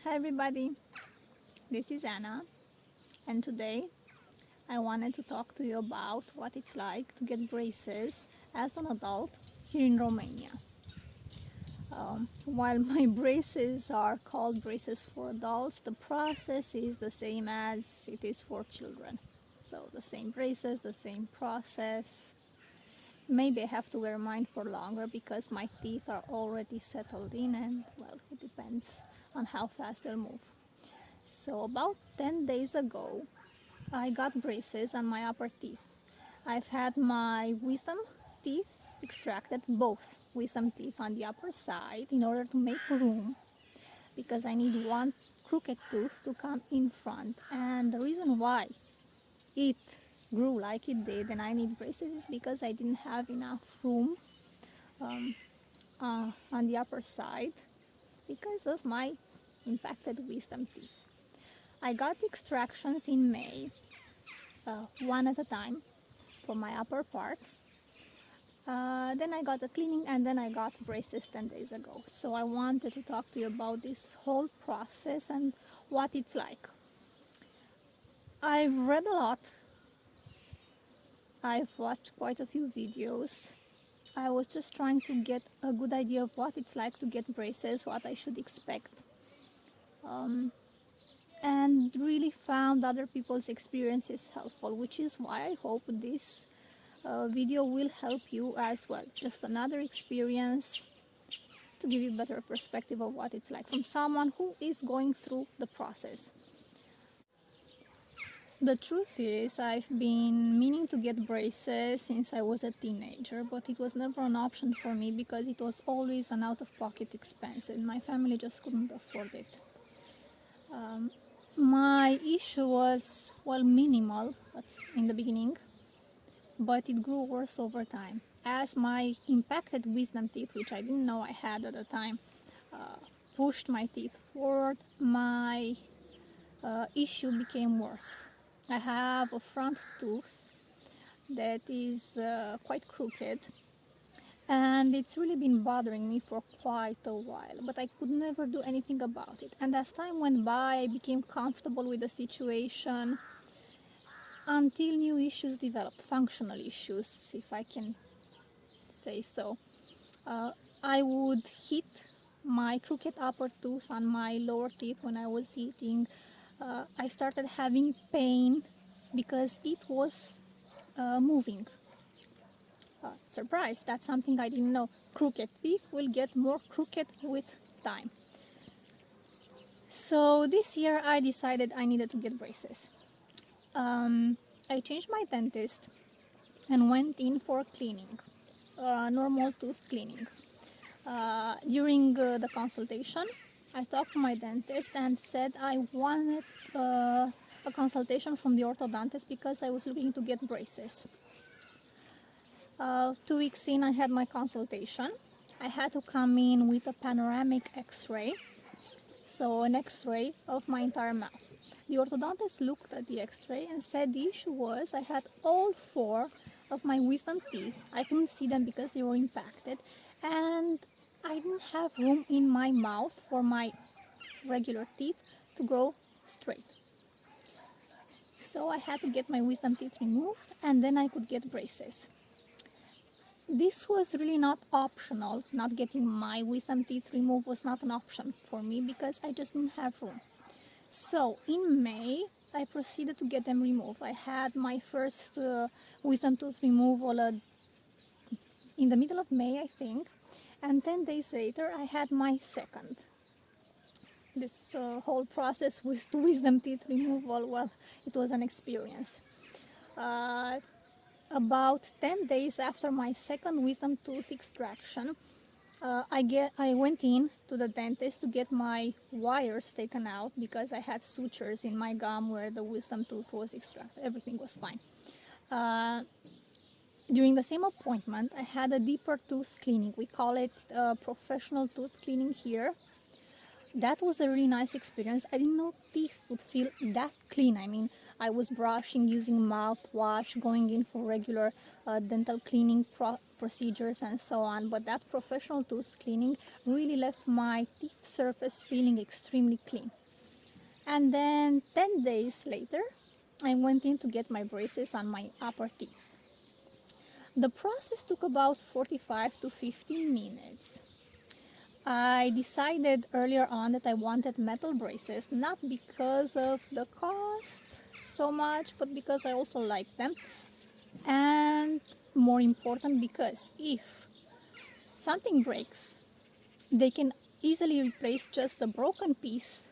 Hi everybody, this is Anna, and today I wanted to talk to you about what it's like to get braces as an adult here in Romania. While my braces are called braces for adults, the process is the same as it is for children. So the same braces, the same process. Maybe I have to wear mine for longer because my teeth are already settled in, and well, it depends on how fast they'll move. So about 10 days ago, I got braces on my upper teeth. I've had my wisdom teeth extracted, both wisdom teeth on the upper side, in order to make room, because I need one crooked tooth to come in front. And the reason why it grew like it did and I need braces is because I didn't have enough room on the upper side because of my impacted wisdom teeth. I got extractions in May, one at a time, for my upper part. Then I got a cleaning, and then I got braces 10 days ago. So I wanted to talk to you about this whole process and what it's like. I've read a lot. I've watched quite a few videos. I was just trying to get a good idea of what it's like to get braces, what I should expect. And really found other people's experiences helpful, which is why I hope this video will help you as well. Just another experience to give you a better perspective of what it's like from someone who is going through the process. The truth is, I've been meaning to get braces since I was a teenager, but it was never an option for me because it was always an out-of-pocket expense and my family just couldn't afford it. My issue was, well, minimal in the beginning, but it grew worse over time. As my impacted wisdom teeth, which I didn't know I had at the time, pushed my teeth forward, my issue became worse. I have a front tooth that is quite crooked, and it's really been bothering me for quite a while, but I could never do anything about it. And as time went by, I became comfortable with the situation until new issues developed, functional issues, if I can say so. I would hit my crooked upper tooth on my lower teeth when I was eating. I started having pain because it was moving. Surprise, that's something I didn't know. Crooked teeth will get more crooked with time. So this year I decided I needed to get braces. I changed my dentist and went in for cleaning, normal tooth cleaning. During the consultation, I talked to my dentist and said I wanted a consultation from the orthodontist because I was looking to get braces. 2 weeks in, I had my consultation. I had to come in with a panoramic x-ray, so an x-ray of my entire mouth. The orthodontist looked at the x-ray and said the issue was I had all 4 of my wisdom teeth. I couldn't see them because they were impacted, and I didn't have room in my mouth for my regular teeth to grow straight. So I had to get my wisdom teeth removed, and then I could get braces. This was really not optional. Not getting my wisdom teeth removed was not an option for me because I just didn't have room. So in May, I proceeded to get them removed. I had my first wisdom tooth removal in the middle of May, I think, and 10 days later I had my second. This whole process with wisdom teeth removal, well, it was an experience. About 10 days after my second wisdom tooth extraction, I went in to the dentist to get my wires taken out because I had sutures in my gum where the wisdom tooth was extracted. Everything was fine. During the same appointment, I had a deeper tooth cleaning. We call it professional tooth cleaning here. That was a really nice experience. I didn't know teeth would feel that clean. I mean, I was brushing, using mouthwash, going in for regular dental cleaning procedures and so on. But that professional tooth cleaning really left my teeth surface feeling extremely clean. And then 10 days later, I went in to get my braces on my upper teeth. The process took about 45 to 50 minutes. I decided earlier on that I wanted metal braces, not because of the cost so much, but because I also like them. And more important, because if something breaks, they can easily replace just the broken piece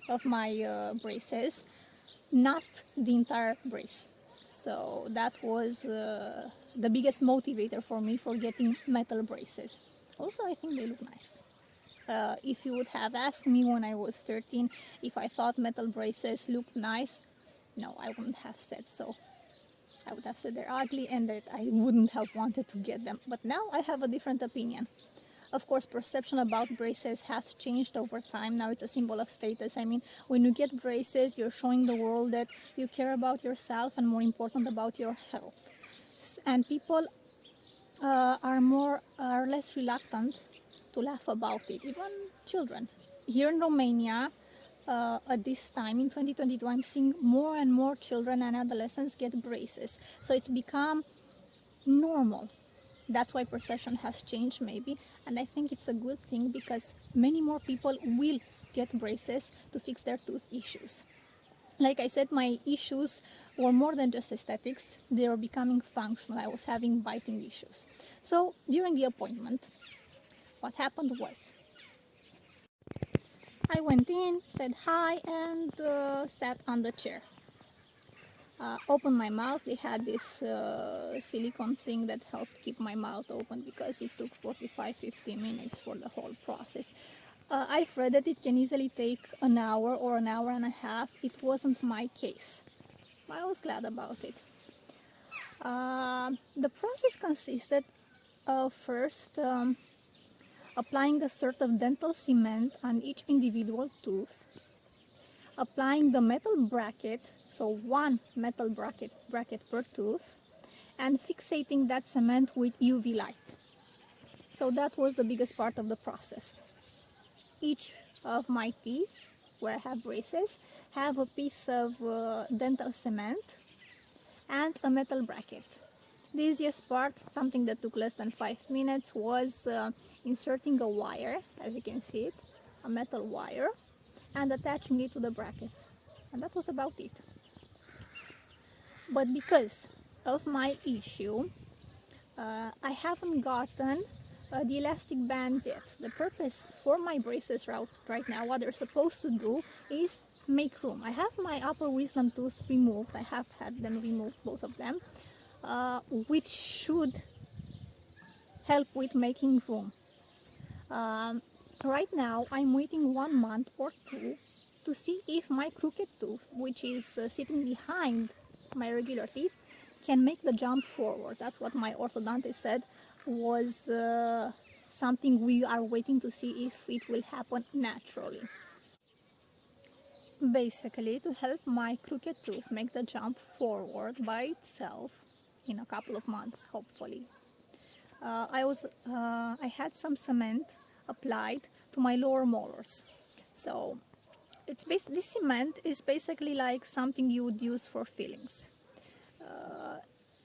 of my braces, not the entire brace. So that was the biggest motivator for me for getting metal braces. Also, I think they look nice. If you would have asked me when I was 13 if I thought metal braces looked nice, no, I wouldn't have said so. I would have said they're ugly and that I wouldn't have wanted to get them. But now I have a different opinion. Of course, perception about braces has changed over time. Now it's a symbol of status. I mean, when you get braces, you're showing the world that you care about yourself and, more important, about your health. And people are less reluctant to laugh about it, even children. Here in Romania, at this time in 2022, I'm seeing more and more children and adolescents get braces. So it's become normal. That's why perception has changed, maybe, and I think it's a good thing because many more people will get braces to fix their tooth issues. Like I said, my issues were more than just aesthetics, they were becoming functional. I was having biting issues. So during the appointment, what happened was I went in, said hi, and sat on the chair. Opened my mouth. They had this silicone thing that helped keep my mouth open because it took 45-50 minutes for the whole process. I've read that it can easily take an hour or an hour and a half. It wasn't my case. I was glad about it. The process consisted of first applying a sort of dental cement on each individual tooth, applying the metal bracket, so one metal bracket per tooth, and fixating that cement with UV light. So that was the biggest part of the process. Each of my teeth, where I have braces, have a piece of dental cement and a metal bracket. The easiest part, something that took less than 5 minutes, was inserting a wire, as you can see it, a metal wire, and attaching it to the brackets. And that was about it. But because of my issue, I haven't gotten the elastic bands yet. The purpose for my braces right now, what they're supposed to do is make room. I have my upper wisdom tooth removed. I have had them removed, both of them, which should help with making room. Right now, I'm waiting 1 month or two to see if my crooked tooth, which is sitting behind my regular teeth, can make the jump forward. That's what my orthodontist said was something we are waiting to see if it will happen naturally. Basically, to help my crooked tooth make the jump forward by itself in a couple of months, hopefully. I had some cement applied to my lower molars. So this cement is basically like something you would use for fillings.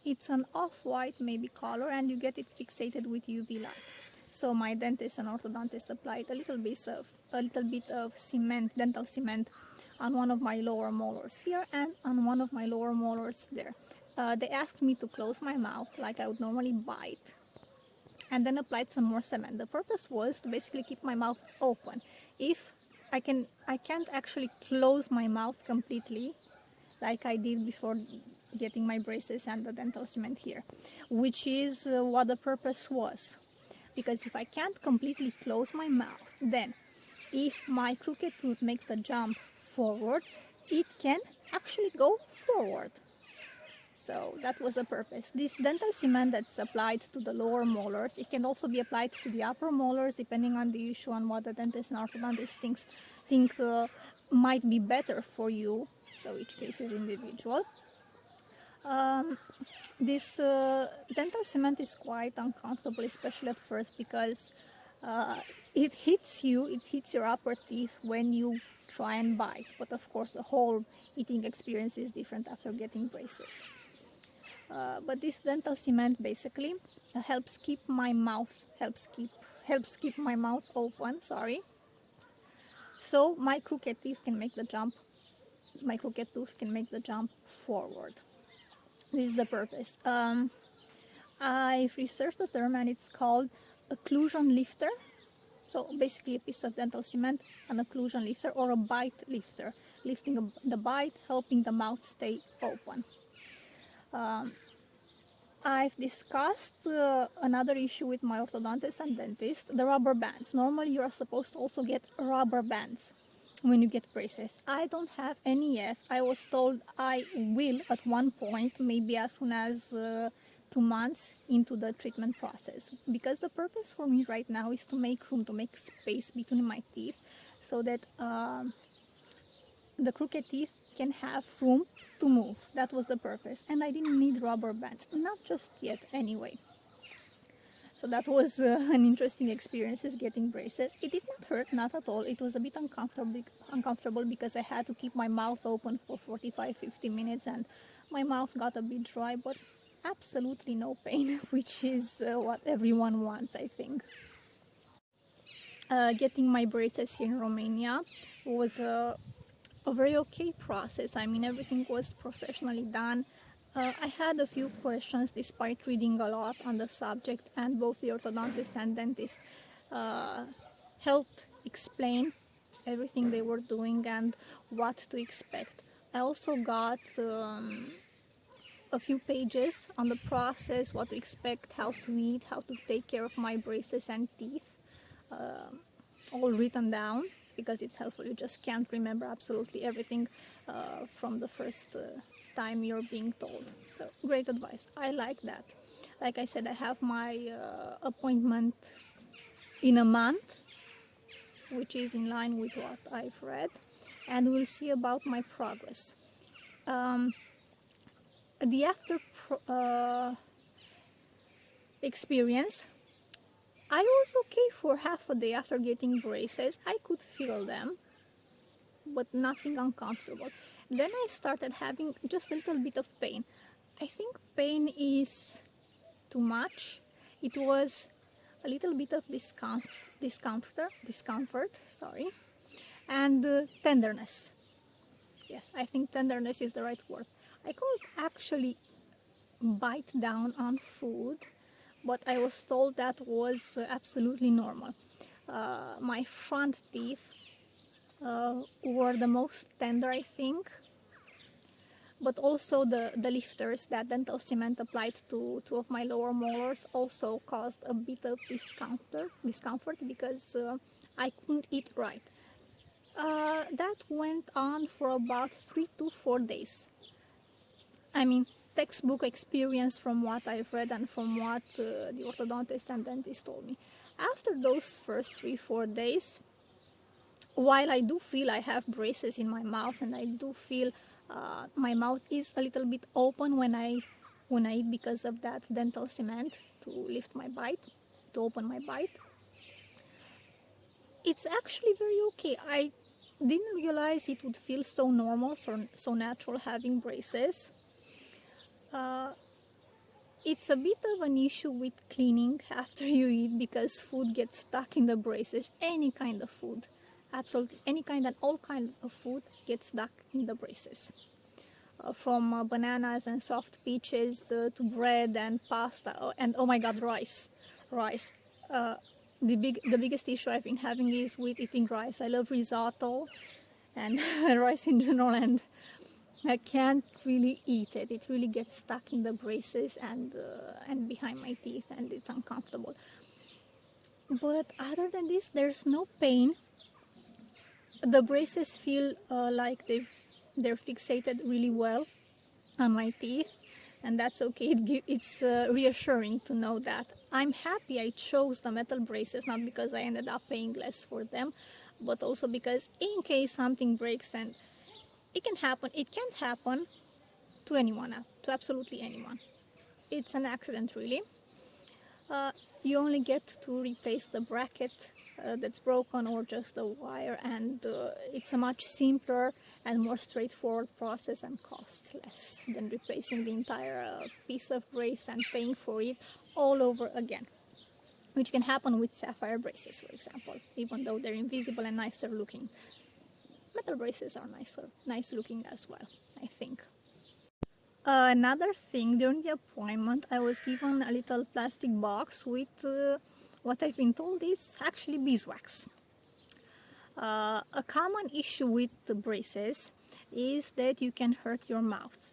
It's an off-white maybe color, and you get it fixated with UV light. So my dentist and orthodontist applied a little bit of cement, dental cement, on one of my lower molars here and on one of my lower molars there. They asked me to close my mouth like I would normally bite, and then applied some more cement. The purpose was to basically keep my mouth open. If I can't actually close my mouth completely like I did before getting my braces and the dental cement here, which is what the purpose was. Because if I can't completely close my mouth, then if my crooked tooth makes the jump forward, it can actually go forward. So that was the purpose. This dental cement that's applied to the lower molars, it can also be applied to the upper molars depending on the issue and what the dentist and orthodontist think might be better for you, so each case is individual. This dental cement is quite uncomfortable, especially at first, because it hits your upper teeth when you try and bite. But of course, the whole eating experience is different after getting braces. But this dental cement basically helps keep my mouth open. Sorry. So my crooked tooth can make the jump forward. This is the purpose. I've researched the term, and it's called occlusion lifter. So basically a piece of dental cement, an occlusion lifter, or a bite lifter, lifting the bite, helping the mouth stay open. I've discussed another issue with my orthodontist and dentist, the rubber bands. Normally you are supposed to also get rubber bands when you get braces. I don't have any yet. I was told I will at one point, maybe as soon as 2 months into the treatment process. Because the purpose for me right now is to make room, to make space between my teeth, so that the crooked teeth can have room to move. That was the purpose. And I didn't need rubber bands. Not just yet anyway. So that was an interesting experience, is getting braces. It did not hurt, not at all. It was a bit uncomfortable because I had to keep my mouth open for 45-50 minutes, and my mouth got a bit dry, but absolutely no pain, which is what everyone wants, I think. Getting my braces here in Romania was a very okay process. I mean, everything was professionally done. I had a few questions despite reading a lot on the subject, and both the orthodontist and dentist helped explain everything they were doing and what to expect. I also got a few pages on the process, what to expect, how to eat, how to take care of my braces and teeth, all written down, because it's helpful. You just can't remember absolutely everything from the first time you're being told. So, great advice. I like that. Like I said, I have my appointment in a month, which is in line with what I've read, and we'll see about my progress. The after experience, I was okay for half a day after getting braces. I could feel them, but nothing uncomfortable. Then I started having just a little bit of pain. I think pain is too much. It was a little bit of discomfort, sorry, and tenderness. Yes, I think tenderness is the right word. I couldn't actually bite down on food, but I was told that was absolutely normal. My front teeth were the most tender, I think, but also the lifters that dental cement applied to two of my lower molars also caused a bit of discomfort because I couldn't eat right. That went on for about 3 to 4 days. I mean, textbook experience from what I've read and from what the orthodontist and dentist told me. After those first 3-4 days, while I do feel I have braces in my mouth, and I do feel my mouth is a little bit open when I eat because of that dental cement to lift my bite, to open my bite, it's actually very okay. I didn't realize it would feel so normal, so natural having braces. It's a bit of an issue with cleaning after you eat because food gets stuck in the braces. Any kind of food, absolutely any kind and all kind of food gets stuck in the braces. From bananas and soft peaches to bread and pasta and oh my god, rice. The biggest issue I've been having is with eating rice. I love risotto and rice in general, and I can't really eat it. It really gets stuck in the braces and behind my teeth, and it's uncomfortable. But other than this, there's no pain. The braces feel like they're fixated really well on my teeth, and that's okay. It's reassuring to know that. I'm happy I chose the metal braces, not because I ended up paying less for them. but also because in case something breaks, and it can't happen to anyone, to absolutely anyone. It's an accident, really. Uh, you only get to replace the bracket that's broken, or just the wire, and it's a much simpler and more straightforward process and cost less than replacing the entire piece of brace and paying for it all over again, which can happen with sapphire braces, for example, even though they're invisible and nicer looking. Metal braces are nice looking as well, I think. Another thing, during the appointment, I was given a little plastic box with what I've been told is actually beeswax. A common issue with the braces is that you can hurt your mouth,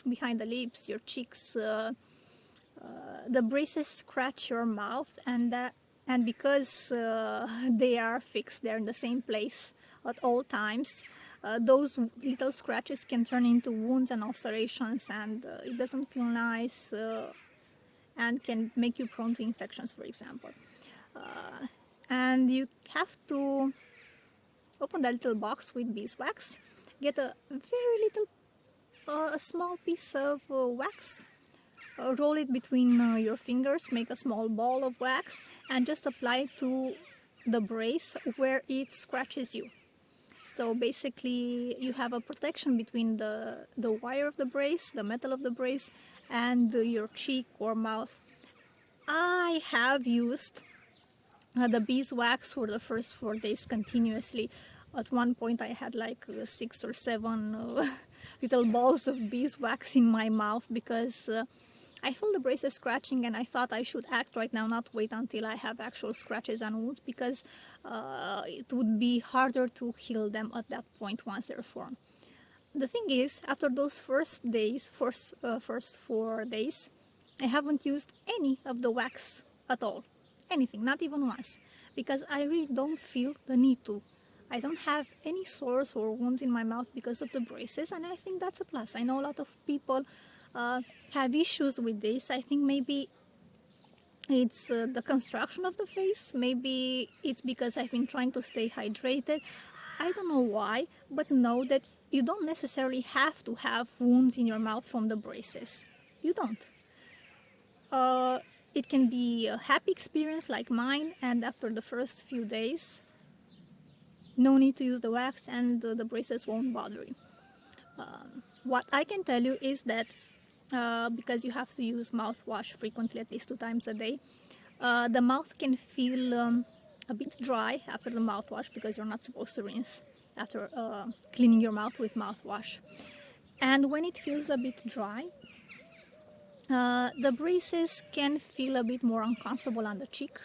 behind the lips, your cheeks. The braces scratch your mouth, and because they are fixed, they're in the same place at all times. Those little scratches can turn into wounds and ulcerations, and it doesn't feel nice, and can make you prone to infections, for example. And you have to open the little box with beeswax, get a very little, a small piece of wax, roll it between your fingers, make a small ball of wax, and just apply it to the brace where it scratches you. So basically you have a protection between the wire of the brace, the metal of the brace, and your cheek or mouth. I have used the beeswax for the first 4 days continuously. At one point I had like 6 or 7 little balls of beeswax in my mouth, because I feel the braces scratching, and I thought I should act right now, not wait until I have actual scratches and wounds, because it would be harder to heal them at that point once they're formed. The thing is, after those first 4 days, I haven't used any of the wax at all. Anything, not even once, because I really don't feel the need to. I don't have any sores or wounds in my mouth because of the braces, and I think that's a plus. I know a lot of people have issues with this. I think maybe it's the construction of the face, maybe it's because I've been trying to stay hydrated. I don't know why, but know that you don't necessarily have to have wounds in your mouth from the braces. You don't. It can be a happy experience like mine, and after the first few days, no need to use the wax, and the braces won't bother you. What I can tell you is that because you have to use mouthwash frequently, at least 2 times a day, the mouth can feel a bit dry after the mouthwash, because you're not supposed to rinse after cleaning your mouth with mouthwash. And when it feels a bit dry, the braces can feel a bit more uncomfortable on the cheek,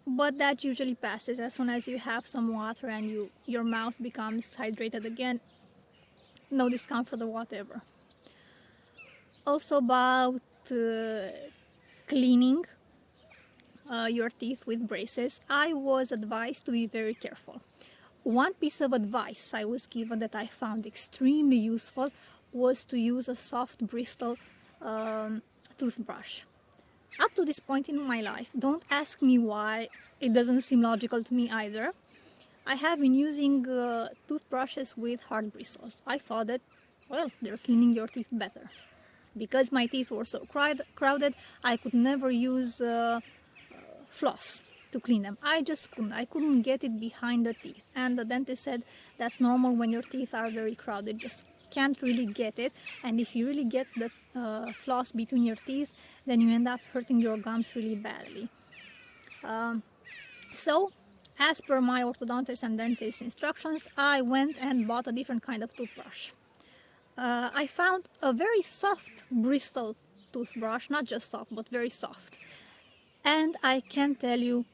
but that usually passes as soon as you have some water and your mouth becomes hydrated again. No discomfort or whatever. Also about cleaning your teeth with braces, I was advised to be very careful. One piece of advice I was given that I found extremely useful was to use a soft bristle toothbrush. Up to this point in my life, don't ask me why, it doesn't seem logical to me either. I have been using toothbrushes with hard bristles. I thought that, well, they're cleaning your teeth better. Because my teeth were so crowded, I could never use floss to clean them. I just couldn't. I couldn't get it behind the teeth. And the dentist said that's normal when your teeth are very crowded. Just can't really get it. And if you really get the floss between your teeth, then you end up hurting your gums really badly. So, as per my orthodontist and dentist instructions, I went and bought a different kind of toothbrush. I found a very soft bristle toothbrush, not just soft, but very soft. And I can't tell you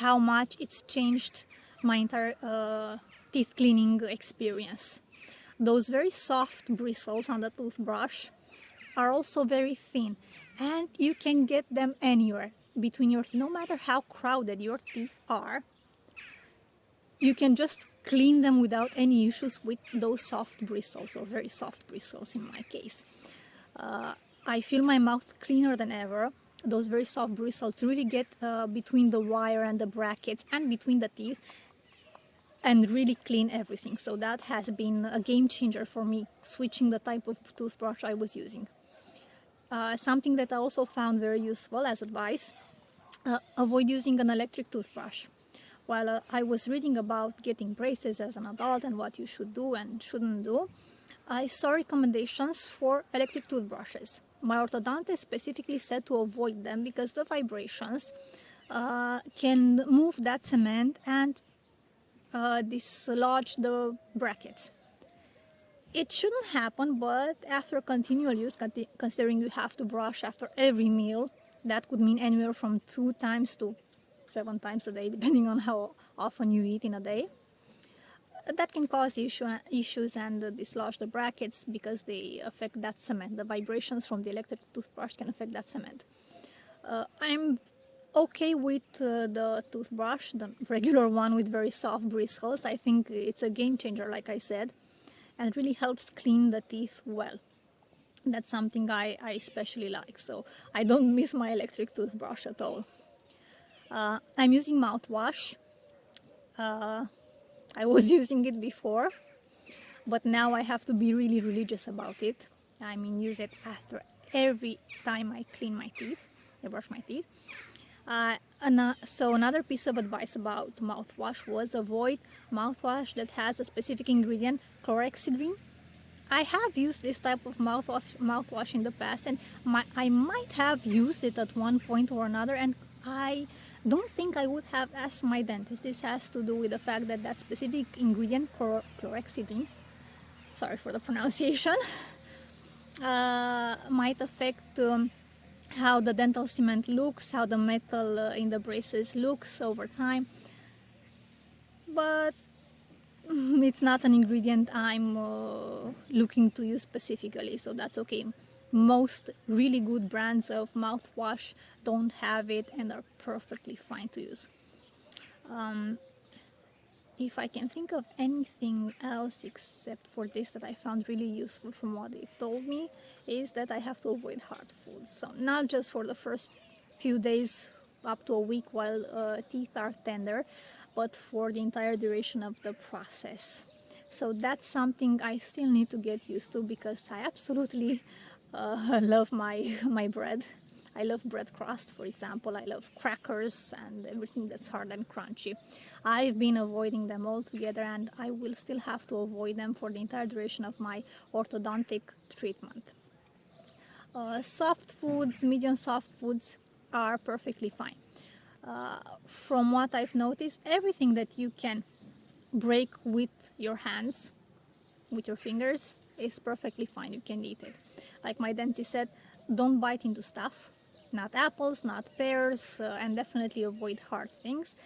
how much it's changed my entire teeth cleaning experience. Those very soft bristles on the toothbrush are also very thin, and you can get them anywhere between your teeth. No matter how crowded your teeth are, you can just clean them without any issues with those soft bristles, or very soft bristles in my case. I feel my mouth cleaner than ever. those very soft bristles to really get between the wire and the brackets and between the teeth and really clean everything. So that has been a game changer for me, switching the type of toothbrush I was using. Something that I also found very useful as advice, avoid using an electric toothbrush. While I was reading about getting braces as an adult and what you should do and shouldn't do, I saw recommendations for electric toothbrushes. My orthodontist specifically said to avoid them because the vibrations can move that cement and dislodge the brackets. It shouldn't happen, but after continual use, considering you have to brush after every meal, that could mean anywhere from 2 times to 7 times a day, depending on how often you eat in a day. That can cause issues and dislodge the brackets because they affect that cement. The vibrations from the electric toothbrush can affect that cement. I'm okay with the toothbrush, the regular one with very soft bristles. I think it's a game changer, like I said, and it really helps clean the teeth well. That's something I especially like, so I don't miss my electric toothbrush at all. I'm using mouthwash. I was using it before, but now I have to be really religious about it. I mean, use it after every time I clean my teeth, I brush my teeth. So another piece of advice about mouthwash was avoid mouthwash that has a specific ingredient, chlorhexidine. I have used this type of mouthwash in the past, and I might have used it at one point or another, and I don't think I would have asked my dentist. This has to do with the fact that that specific ingredient, chlorhexidine, sorry for the pronunciation, might affect how the dental cement looks, how the metal in the braces looks over time. But it's not an ingredient I'm looking to use specifically, so that's okay. Most really good brands of mouthwash don't have it and are perfectly fine to use. If I can think of anything else except for this that I found really useful from what they've told me, is that I have to avoid hard foods. So not just for the first few days up to a week while teeth are tender, but for the entire duration of the process. So that's something I still need to get used to because I absolutely love my bread. I love bread crust, for example. I love crackers and everything that's hard and crunchy. I've been avoiding them altogether, and I will still have to avoid them for the entire duration of my orthodontic treatment. Soft foods, medium soft foods are perfectly fine. From what I've noticed, everything that you can break with your hands, with your fingers, is perfectly fine. You can eat it. Like my dentist said, don't bite into stuff. Not apples, not pears, and definitely avoid hard things.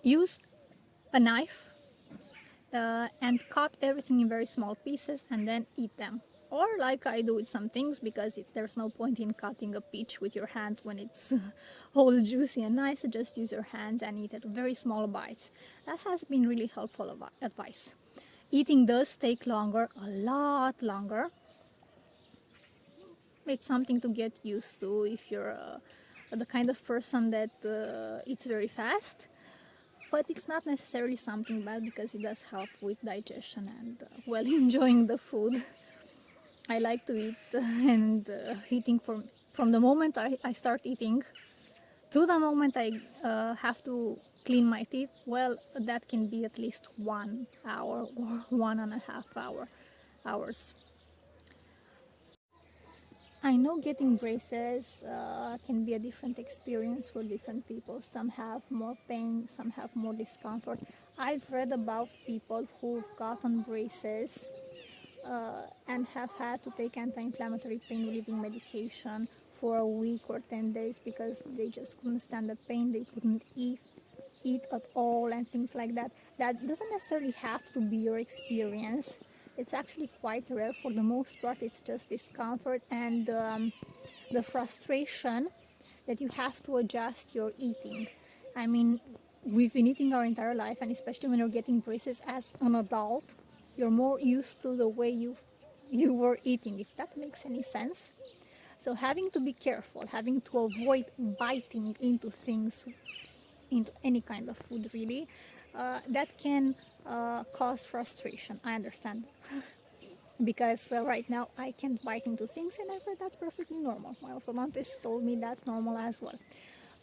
Use a knife and cut everything in very small pieces and then eat them. Or like I do with some things, because there's no point in cutting a peach with your hands when it's all juicy and nice. Just use your hands and eat it, very small bites. That has been really helpful advice. Eating does take longer, a lot longer. It's something to get used to if you're the kind of person that eats very fast. But it's not necessarily something bad because it does help with digestion and well, enjoying the food. I like to eat and eating from the moment I start eating to the moment I have to clean my teeth. Well, that can be at least 1 hour or 1.5 hours. I know getting braces can be a different experience for different people. Some have more pain, some have more discomfort. I've read about people who've gotten braces and have had to take anti-inflammatory pain relieving medication for a week or 10 days because they just couldn't stand the pain, they couldn't eat at all and things like that. That doesn't necessarily have to be your experience. It's actually quite rare. For the most part, it's just discomfort and the frustration that you have to adjust your eating. I mean, we've been eating our entire life, and especially when you're getting braces as an adult, you're more used to the way you were eating, if that makes any sense. So having to be careful, having to avoid biting into things, into any kind of food really, that can cause frustration. I understand because right now I can't bite into things, and I feel that's perfectly normal. My orthodontist told me that's normal as well.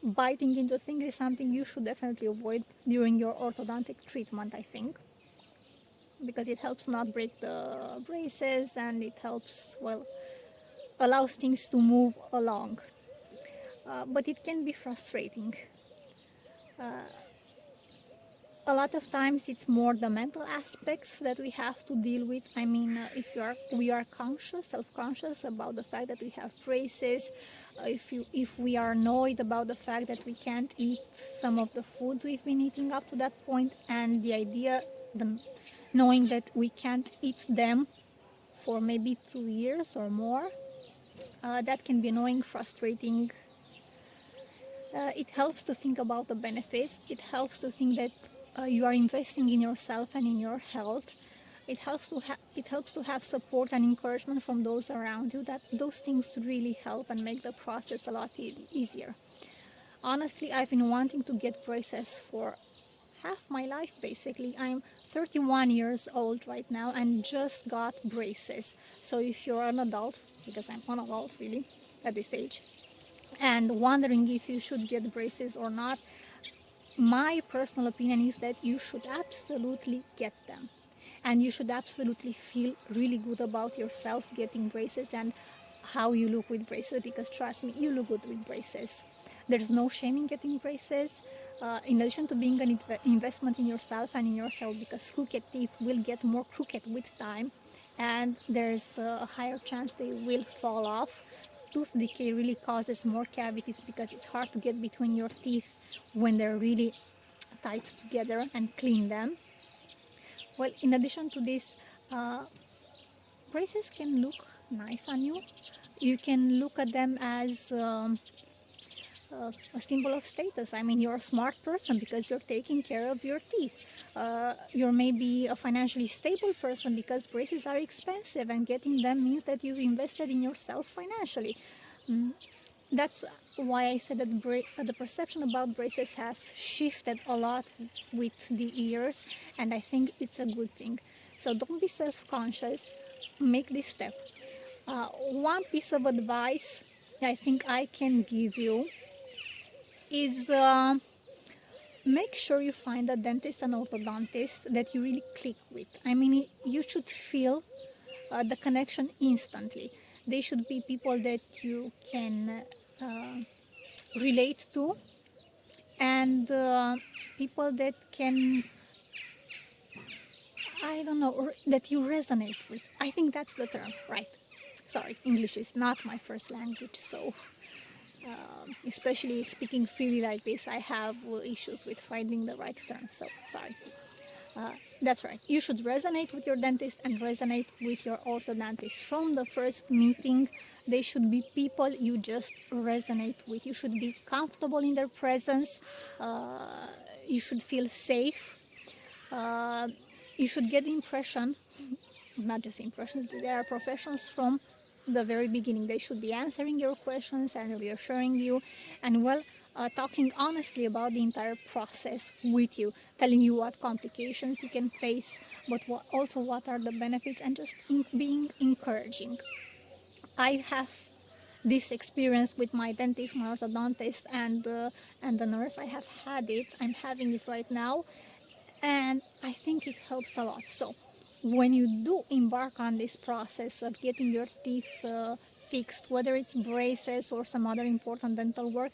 Biting into things is something you should definitely avoid during your orthodontic treatment, I think, because it helps not break the braces, and it helps, well, allows things to move along. But it can be frustrating. A lot of times it's more the mental aspects that we have to deal with. I mean, if we are conscious, self-conscious about the fact that we have braces, if we are annoyed about the fact that we can't eat some of the foods we've been eating up to that point, and the idea, the knowing that we can't eat them for maybe 2 years or more, that can be annoying, frustrating. It helps to think about the benefits. It helps to think that you are investing in yourself and in your health. It helps to have support and encouragement from those around you. That those things really help and make the process a lot easier. Honestly, I've been wanting to get braces for half my life basically. I'm 31 years old right now and just got braces. So if you're an adult, because I'm an adult really at this age, and wondering if you should get braces or not, my personal opinion is that you should absolutely get them. And you should absolutely feel really good about yourself getting braces and how you look with braces, because trust me, you look good with braces. There's no shame in getting braces, in addition to being an investment in yourself and in your health, because crooked teeth will get more crooked with time, and there's a higher chance they will fall off. Tooth decay really causes more cavities because it's hard to get between your teeth when they're really tight together and clean them. Well, in addition to this, braces can look nice on you. You can look at them as a symbol of status. I mean, you're a smart person because you're taking care of your teeth. You're maybe a financially stable person because braces are expensive, and getting them means that you've invested in yourself financially. That's why I said that the perception about braces has shifted a lot with the years, and I think it's a good thing. So don't be self-conscious, make this step. One piece of advice I think I can give you is make sure you find a dentist and orthodontist that you really click with. I mean, you should feel the connection instantly. They should be people that you can relate to, and people that can, I don't know, or that you resonate with. I think that's the term, right? Sorry, English is not my first language, so especially speaking freely like this, I have issues with finding the right term, so sorry. That's right. You should resonate with your dentist and resonate with your orthodontist. From the first meeting, they should be people you just resonate with. You should be comfortable in their presence. You should feel safe. You should get the impression, not just impressions, they are professionals from the very beginning. They should be answering your questions and reassuring you, and talking honestly about the entire process with you, telling you what complications you can face, but also what are the benefits, and just being encouraging. I have this experience with my dentist, my orthodontist, and the nurse. I have had it. I'm having it right now, and I think it helps a lot. So when you do embark on this process of getting your teeth fixed, whether it's braces or some other important dental work,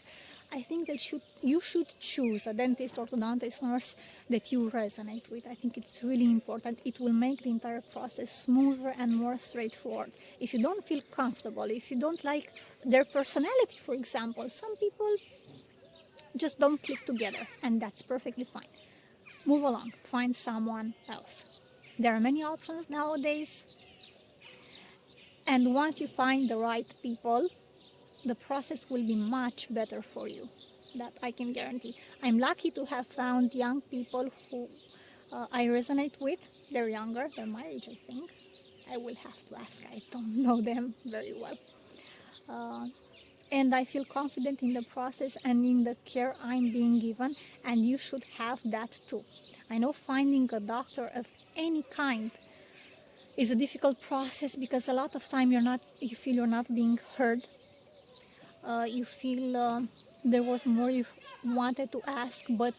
I think that you should choose a dentist, orthodontist, nurse that you resonate with. I think it's really important. It will make the entire process smoother and more straightforward. If you don't feel comfortable, if you don't like their personality, for example, some people just don't click together, and that's perfectly fine. Move along, find someone else. There are many options nowadays, and once you find the right people, the process will be much better for you. That I can guarantee. I'm lucky to have found young people who I resonate with. They're younger, they're my age, I think. I will have to ask, I don't know them very well. and I feel confident in the process and in the care I'm being given, and you should have that too. I know finding a doctor of any kind is a difficult process because a lot of time you feel you're not being heard. You feel there was more you wanted to ask, but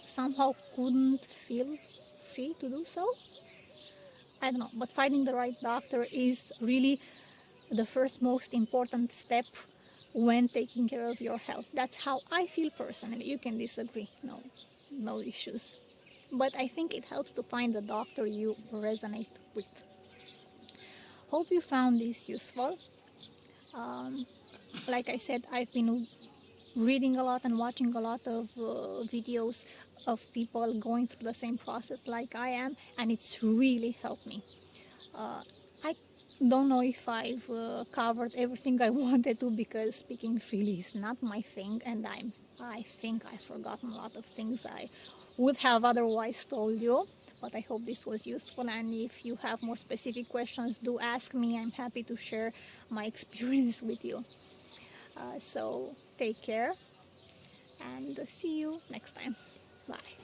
somehow couldn't feel free to do so. I don't know, but finding the right doctor is really the first most important step when taking care of your health. That's how I feel personally. You can disagree, no issues. But I think it helps to find the doctor you resonate with. Hope you found this useful. Um, like I said, I've been reading a lot and watching a lot of videos of people going through the same process like I am, and it's really helped me. I don't know if I've covered everything I wanted to, because speaking freely is not my thing, and I think I've forgotten a lot of things I would have otherwise told you. But I hope this was useful, and if you have more specific questions, do ask me. I'm happy to share my experience with you. So take care, and see you next time. Bye.